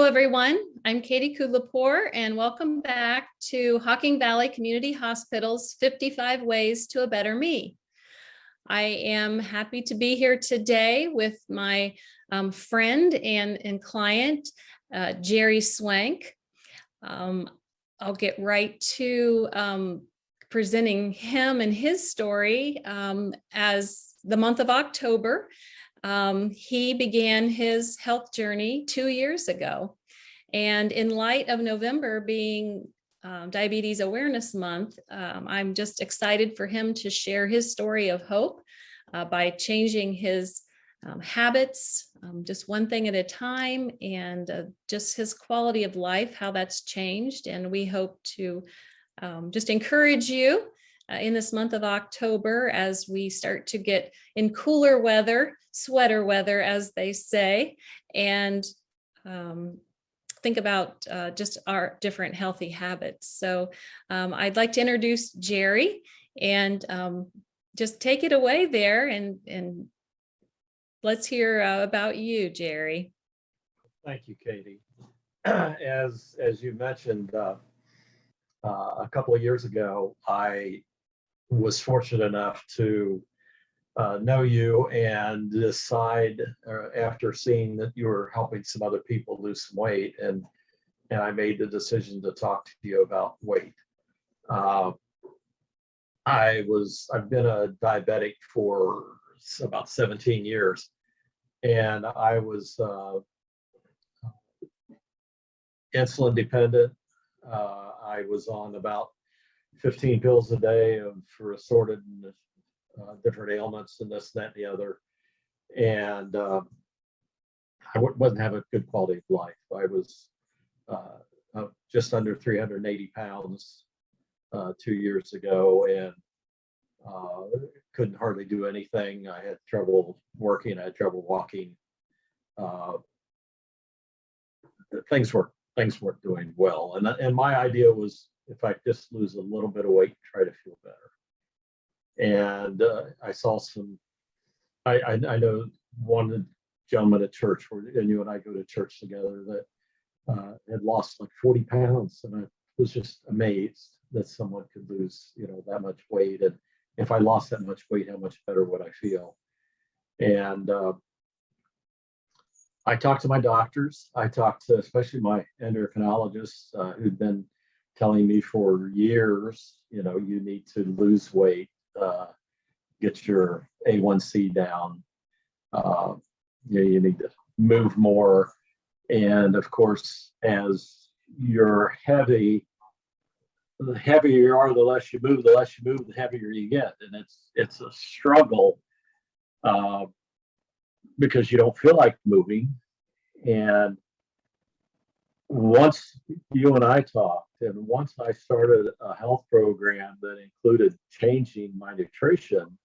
Hello, everyone. I'm Katie Kudlapur, and welcome back to Hocking Valley Community Hospital's 55 Ways to a Better Me. I am happy to be here today with my friend and client, Jerry Swank. I'll get right to presenting him and his story. As the month of October, he began his health journey 2 years ago. And in light of November being Diabetes Awareness Month, I'm just excited for him to share his story of hope by changing his habits, just one thing at a time, and just his quality of life, how that's changed. And we hope to just encourage you in this month of October as we start to get in cooler weather, sweater weather, as they say, and think about just our different healthy habits. So I'd like to introduce Jerry and just take it away there, and let's hear about you, Jerry. Thank you, Katie. As you mentioned, a couple of years ago, I was fortunate enough to know you and decide after seeing that you were helping some other people lose some weight, and I made the decision to talk to you about weight. I've been a diabetic for about 17 years, and I was insulin dependent. I was on about 15 pills a day for assorted different ailments and this, that, and the other. And I wasn't having a good quality of life. I was just under 380 pounds 2 years ago, and couldn't hardly do anything. I had trouble working. I had trouble walking. Things weren't doing well. And my idea was, if I just lose a little bit of weight, try to feel better. And I saw I know one gentleman at church, and you and I go to church together, that had lost like 40 pounds. And I was just amazed that someone could lose, that much weight. And if I lost that much weight, how much better would I feel? And I talked to my doctors. I talked to especially my endocrinologists who'd been telling me for years, you need to lose weight, get your A1C down, you need to move more. And of course, as you're heavy, the heavier you are, the less you move, the heavier you get. And it's a struggle because you don't feel like moving. And once you and I talked, and once I started a health program that included changing my nutrition,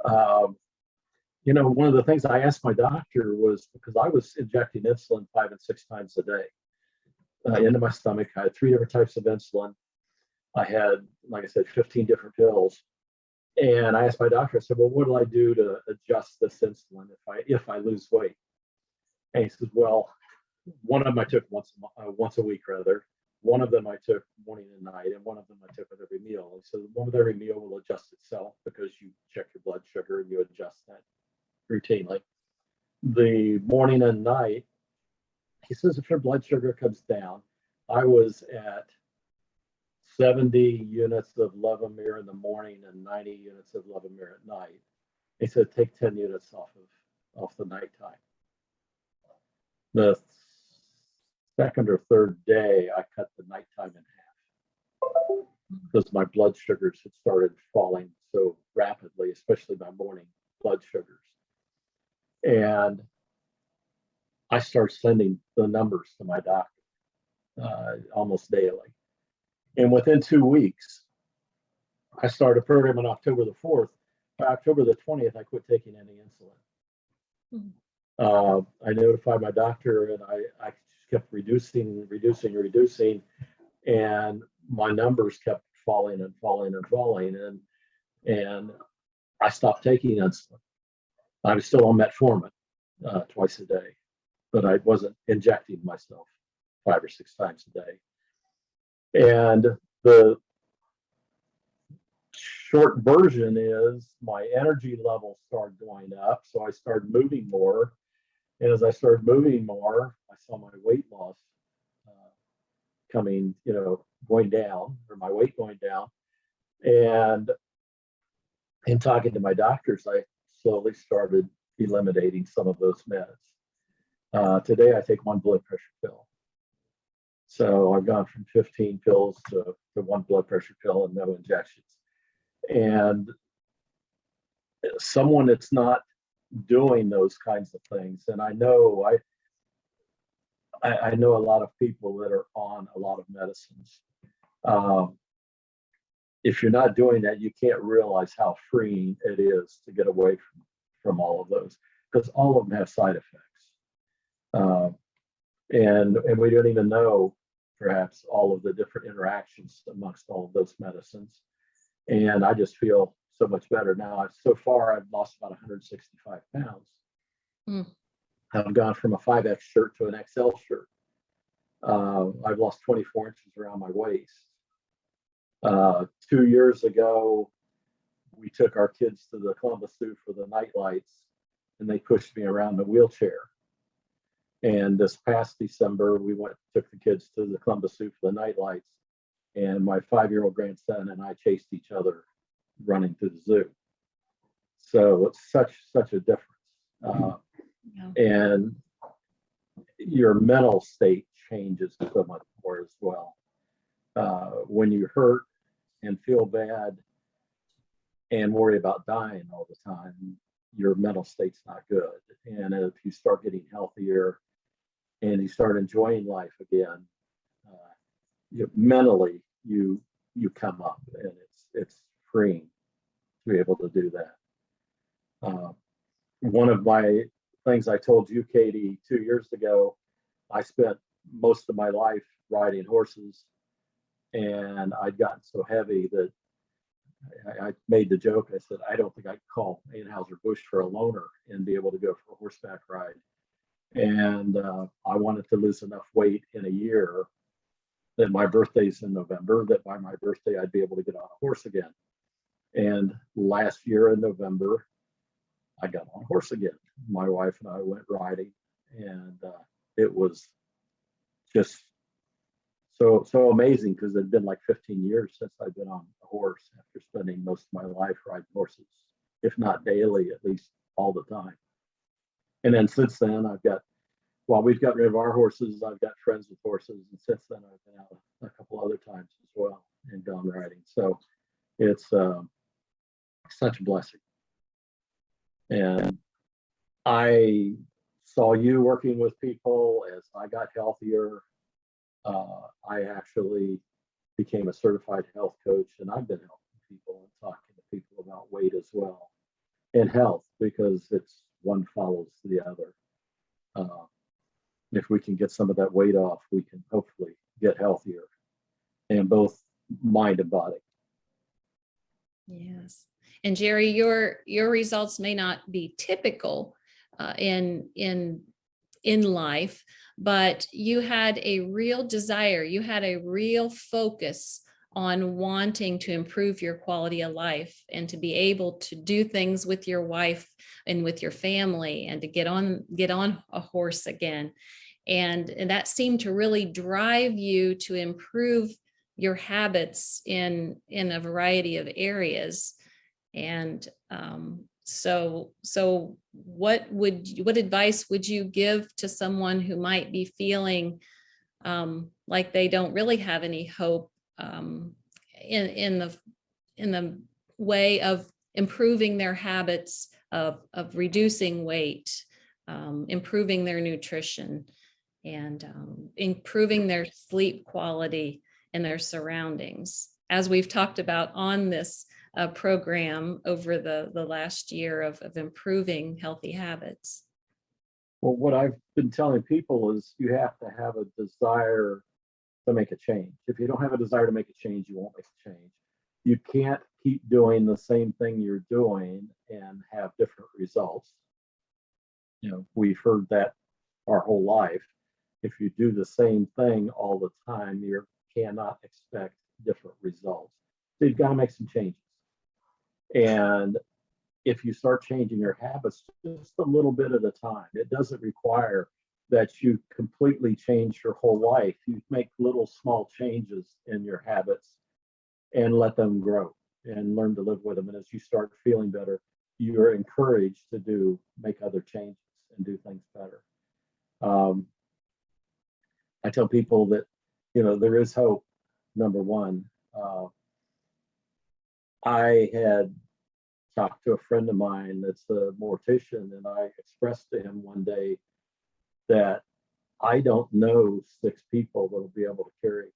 one of the things I asked my doctor was, because I was injecting insulin 5 and 6 times a day into my stomach. I had 3 different types of insulin. I had, like I said, 15 different pills. And I asked my doctor, I said, well, what do I do to adjust this insulin if I lose weight? And he says, well, one of them I took once a week rather. One of them I took morning and night, and one of them I took with every meal. And so one with every meal will adjust itself because you check your blood sugar and you adjust that routinely. The morning and night, he says, if your blood sugar comes down, I was at 70 units of Levemir in the morning and 90 units of Levemir at night. He said, take 10 units off the nighttime. The second or third day, I cut the nighttime in half because my blood sugars had started falling so rapidly, especially my morning blood sugars. And I started sending the numbers to my doctor almost daily. And within 2 weeks, I started a program on October the 4th. By October the 20th, I quit taking any insulin. I notified my doctor, and I just kept reducing, and my numbers kept falling. And I stopped taking insulin. I was still on metformin twice a day. but I wasn't injecting myself 5 or 6 times a day. And the short version is my energy levels started going up. So I started moving more. And as I started moving more, I saw my weight loss coming, going down, or my weight going down. And in talking to my doctors, I slowly started eliminating some of those meds. Today, I take one blood pressure pill. So I've gone from 15 pills to one blood pressure pill and no injections. And someone that's not doing those kinds of things, and I know a lot of people that are on a lot of medicines. If you're not doing that, you can't realize how freeing it is to get away from all of those, because all of them have side effects. And we don't even know perhaps all of the different interactions amongst all of those medicines. And I just feel so much better now. So far, I've lost about 165 pounds. Mm. I've gone from a 5X shirt to an XL shirt. I've lost 24 inches around my waist. 2 years ago, we took our kids to the Columbus Zoo for the night lights, and they pushed me around the wheelchair. And this past December, we took the kids to the Columbus Zoo for the night lights, and my 5-year-old grandson and I chased each other running to the zoo. So it's such a difference. And your mental state changes so much more as well. When you hurt and feel bad and worry about dying all the time, your mental state's not good. And if you start getting healthier and you start enjoying life again, mentally you come up, and it's freeing to be able to do that. One of my things I told you, Katie, 2 years ago, I spent most of my life riding horses, and I'd gotten so heavy that I made the joke. I said, I don't think I could call Anheuser-Busch for a loaner and be able to go for a horseback ride. And I wanted to lose enough weight in a year that my birthday's in November, that by my birthday, I'd be able to get on a horse again. And last year in November, I got on a horse again. My wife and I went riding, and it was just so amazing, because it had been like 15 years since I've been on a horse, after spending most of my life riding horses, if not daily, at least all the time. And then since then, we've got rid of our horses, I've got friends with horses, and since then I've been out a couple other times as well and gone riding. So it's such a blessing. And I saw you working with people as I got healthier. I actually became a certified health coach, and I've been helping people and talking to people about weight as well, and health, because it's one follows the other. If we can get some of that weight off, we can hopefully get healthier, in both mind and body. Yes. And Jerry, your results may not be typical in life, but you had a real desire, you had a real focus on wanting to improve your quality of life, and to be able to do things with your wife and with your family, and to get on a horse again. And that seemed to really drive you to improve your habits in a variety of areas. And so what advice would you give to someone who might be feeling like they don't really have any hope in the way of improving their habits of reducing weight, improving their nutrition, and improving their sleep quality and their surroundings, as we've talked about on this program over the last year of improving healthy habits? Well, what I've been telling people is you have to have a desire to make a change. If you don't have a desire to make a change, you won't make a change. You can't keep doing the same thing you're doing and have different results. We've heard that our whole life. If you do the same thing all the time, you cannot expect different results. So you've got to make some changes. And if you start changing your habits just a little bit at a time, it doesn't require that you completely change your whole life. You make little small changes in your habits and let them grow and learn to live with them. And as you start feeling better, you're encouraged to make other changes and do things better. I tell people that, there is hope. Number one, I had talked to a friend of mine that's a mortician, and I expressed to him one day that I don't know 6 people that'll be able to carry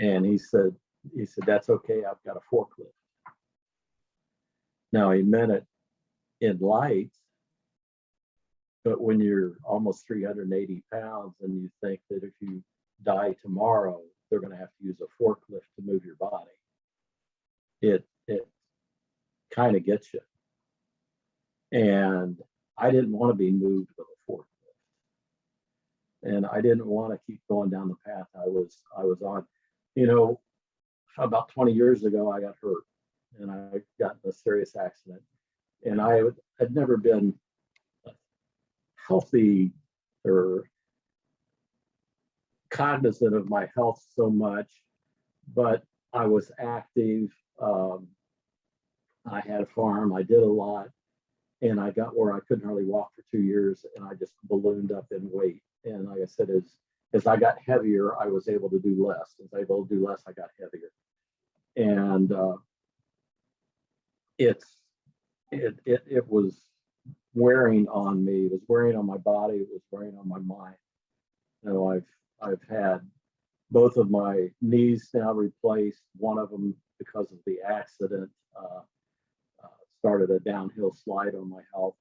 me. And he said, that's okay, I've got a forklift. Now he meant it in light, but when you're almost 380 pounds and you think that if you die tomorrow, they're going to have to use a forklift to move your body, it kind of gets you. And I didn't want to be moved with a forklift. And I didn't want to keep going down the path I was on. About 20 years ago, I got hurt and I got in a serious accident. And I had never been healthy or cognizant of my health so much, but I was active. I had a farm, I did a lot, and I got where I couldn't hardly walk for 2 years, and I just ballooned up in weight. And like I said, as I got heavier, I was able to do less. As I was able to do less, I got heavier. And it was wearing on me. It was wearing on my body. It was wearing on my mind. I've had both of my knees now replaced. One of them, because of the accident, started a downhill slide on my health.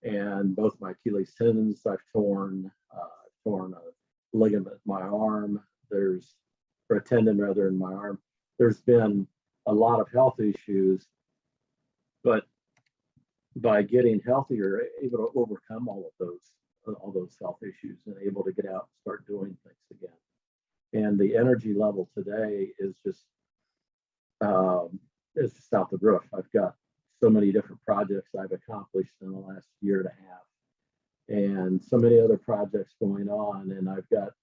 And both my Achilles tendons I've torn a ligament in my arm. Or a tendon rather in my arm. There's been a lot of health issues, but by getting healthier, able to overcome all those health issues and able to get out and start doing things again. And the energy level today is just out the roof. I've got so many different projects I've accomplished in the last year and a half, and so many other projects going on. And I've got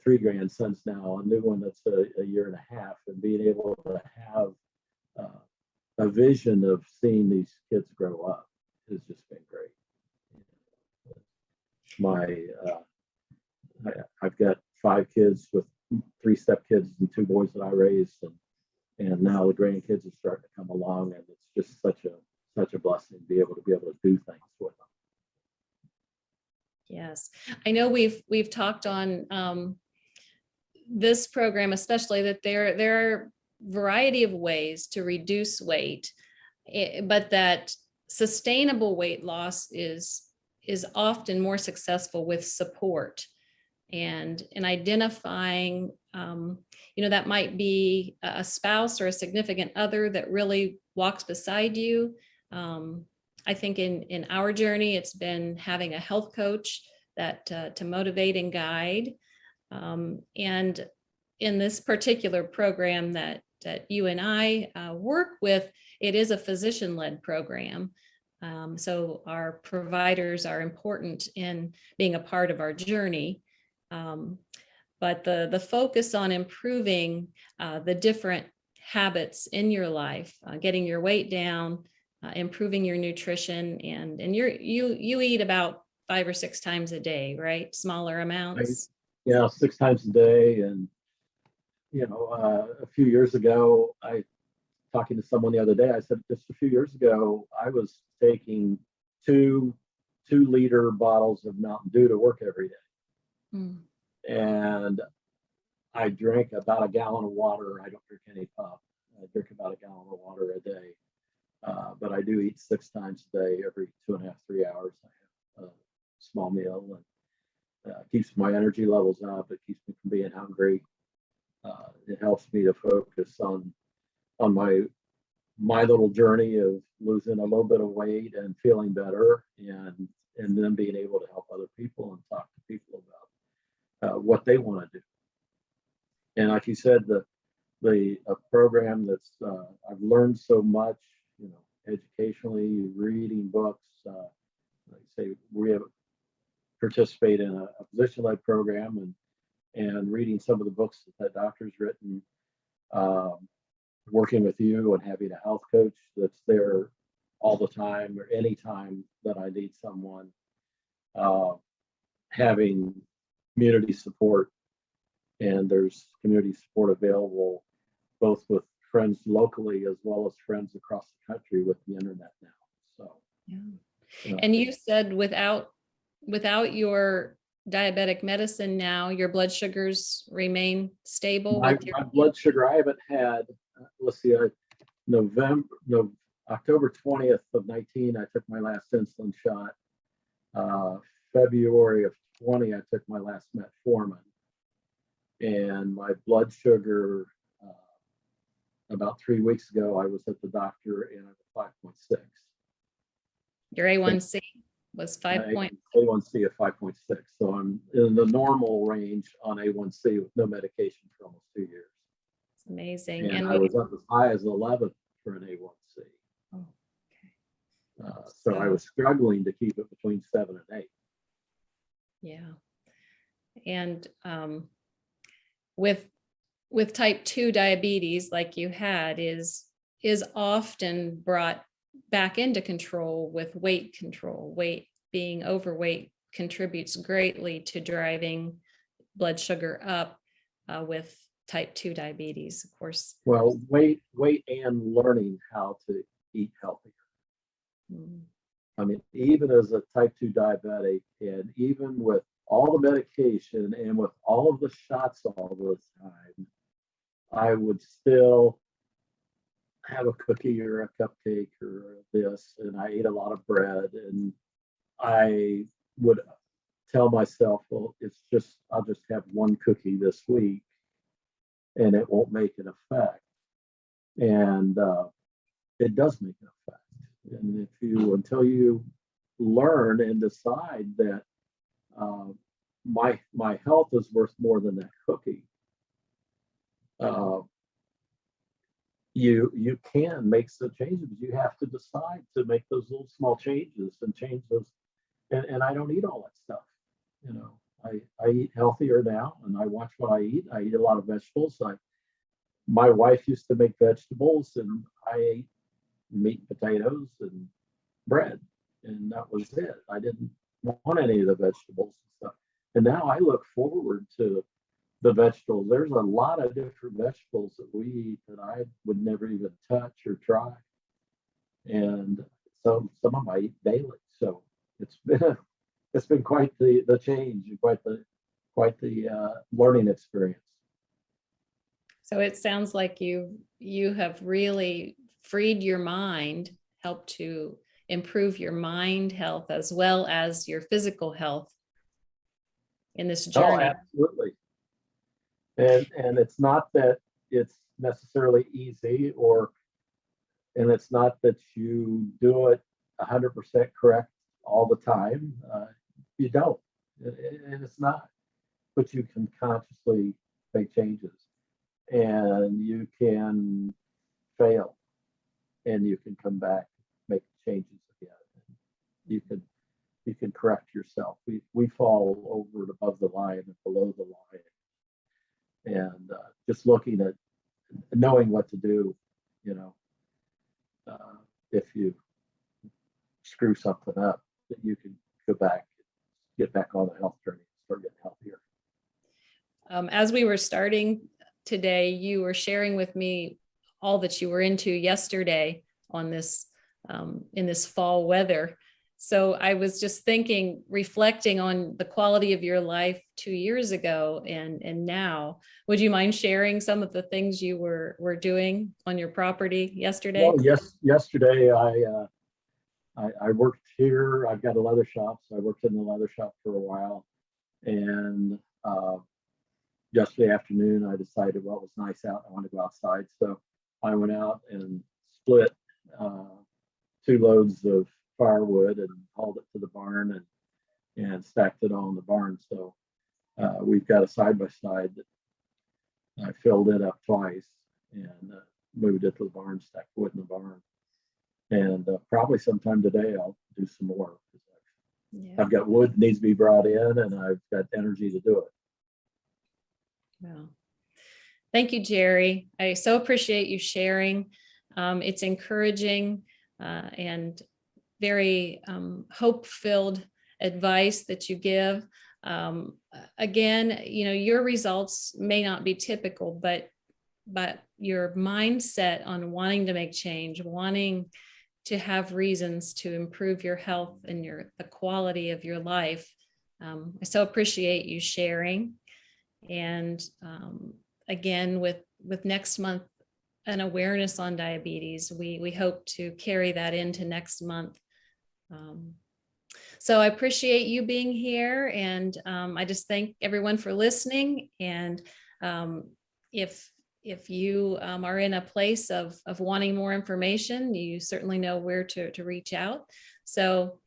3 grandsons now, a new one that's a year and a half, and being able to have a vision of seeing these kids grow up has just been great. I've got 5 kids with 3 stepkids and 2 boys that I raised, and now the grandkids are starting to come along, and it's just such a blessing to be able to do things with them. Yes, I know we've talked on this program, especially that there are a variety of ways to reduce weight, but that sustainable weight loss is often more successful with support and identifying, that might be a spouse or a significant other that really walks beside you. I think in our journey, it's been having a health coach that to motivate and guide. And in this particular program that you and I work with, it is a physician-led program. So our providers are important in being a part of our journey. But the focus on improving the different habits in your life, getting your weight down, improving your nutrition, and you eat about 5 or 6 times a day, right? Smaller amounts. Yeah, 6 times a day. And a few years ago, talking to someone the other day, I said just a few years ago, I was taking 2-liter bottles of Mountain Dew to work every day. Mm. And I drink about a gallon of water. I don't drink any pop. I drink about a gallon of water a day. But I do eat 6 times a day. Every 2.5, 3 hours, I have a small meal, and keeps my energy levels up. It keeps me from being hungry. It helps me to focus on my little journey of losing a little bit of weight and feeling better, and and then being able to help other people and talk to people about what they want to do. And like you said, a program that's I've learned so much, educationally, reading books. Like I say, we have participate in a physician-led program and reading some of the books that doctor's written, working with you and having a health coach that's there all the time or any time that I need someone, having community support, and there's community support available both with friends locally as well as friends across the country with the internet now. So, yeah. And you said without your diabetic medicine now, your blood sugars remain stable? My blood sugar, I haven't had, let's see, October 20th of 19, I took my last insulin shot. February of 20, I took my last metformin. And my blood sugar, about 3 weeks ago, I was at the doctor and I was 5.6. Your A1C was 5.6. A1C of 5.6. So I'm in the normal range on A1C with no medication for almost 2 years. It's amazing. And I was up as high as 11 for an A1C. Oh, okay. So I was struggling to keep it between 7 and 8. Yeah. And with type 2 diabetes, like you had, is often brought back into control with weight control. Weight, being overweight, contributes greatly to driving blood sugar up with type 2 diabetes, of course. Well, weight and learning how to eat healthier. I mean, even as a type 2 diabetic, and even with all the medication and with all of the shots all the time, I would still have a cookie or a cupcake or this, and I ate a lot of bread, and I would tell myself, well, I'll just have one cookie this week and it won't make an effect. And it does make an effect. And until you learn and decide that my health is worth more than that cookie, you can make some changes. You have to decide to make those little small changes and change those. And I don't eat all that stuff. I eat healthier now, and I watch what I eat. I eat a lot of vegetables. My wife used to make vegetables, and I ate meat, potatoes, and bread, and that was it. I didn't want any of the vegetables and stuff. And now I look forward to the vegetables. There's a lot of different vegetables that we eat that I would never even touch or try. And some of them I eat daily. So it's been quite the change, and quite the learning experience. So it sounds like you have really freed your mind, helped to improve your mind health as well as your physical health in this journey. Oh, absolutely. And it's not that it's necessarily easy, and it's not that you do it 100% correct all the time. You don't, and it's not, but you can consciously make changes, and you can fail, and you can come back, make changes again. You can correct yourself. We fall over and above the line and below the line, and just looking at knowing what to do, if you screw something up, that you can go back, get back on the health journey, and start getting healthier. As we were starting today, you were sharing with me all that you were into yesterday on this in this fall weather. So I was just thinking, reflecting on the quality of your life 2 years ago and now. Would you mind sharing some of the things you were doing on your property yesterday? Well, yes, yesterday I worked here. I've got a leather shop, so I worked in the leather shop for a while. And yesterday afternoon, I decided, well, it was nice out. I wanted to go outside, so I went out and split 2 loads of firewood and hauled it to the barn and stacked it all in the barn. So we've got a side-by-side that I filled it up twice and moved it to the barn, stacked wood in the barn. And probably sometime today I'll do some more. Yeah. I've got wood that needs to be brought in and I've got energy to do it. Well, thank you, Jerry. I so appreciate you sharing. It's encouraging and very hope-filled advice that you give. Again, you know, your results may not be typical, but your mindset on wanting to make change, wanting to have reasons to improve your health and the quality of your life. I so appreciate you sharing. And again, with next month, an awareness on diabetes, we hope to carry that into next month. So I appreciate you being here, and I just thank everyone for listening. And if you are in a place of wanting more information, you certainly know where to reach out. So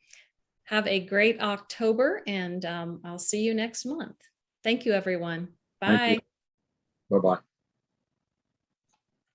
have a great October, and I'll see you next month. Thank you, everyone. Bye. Bye-bye.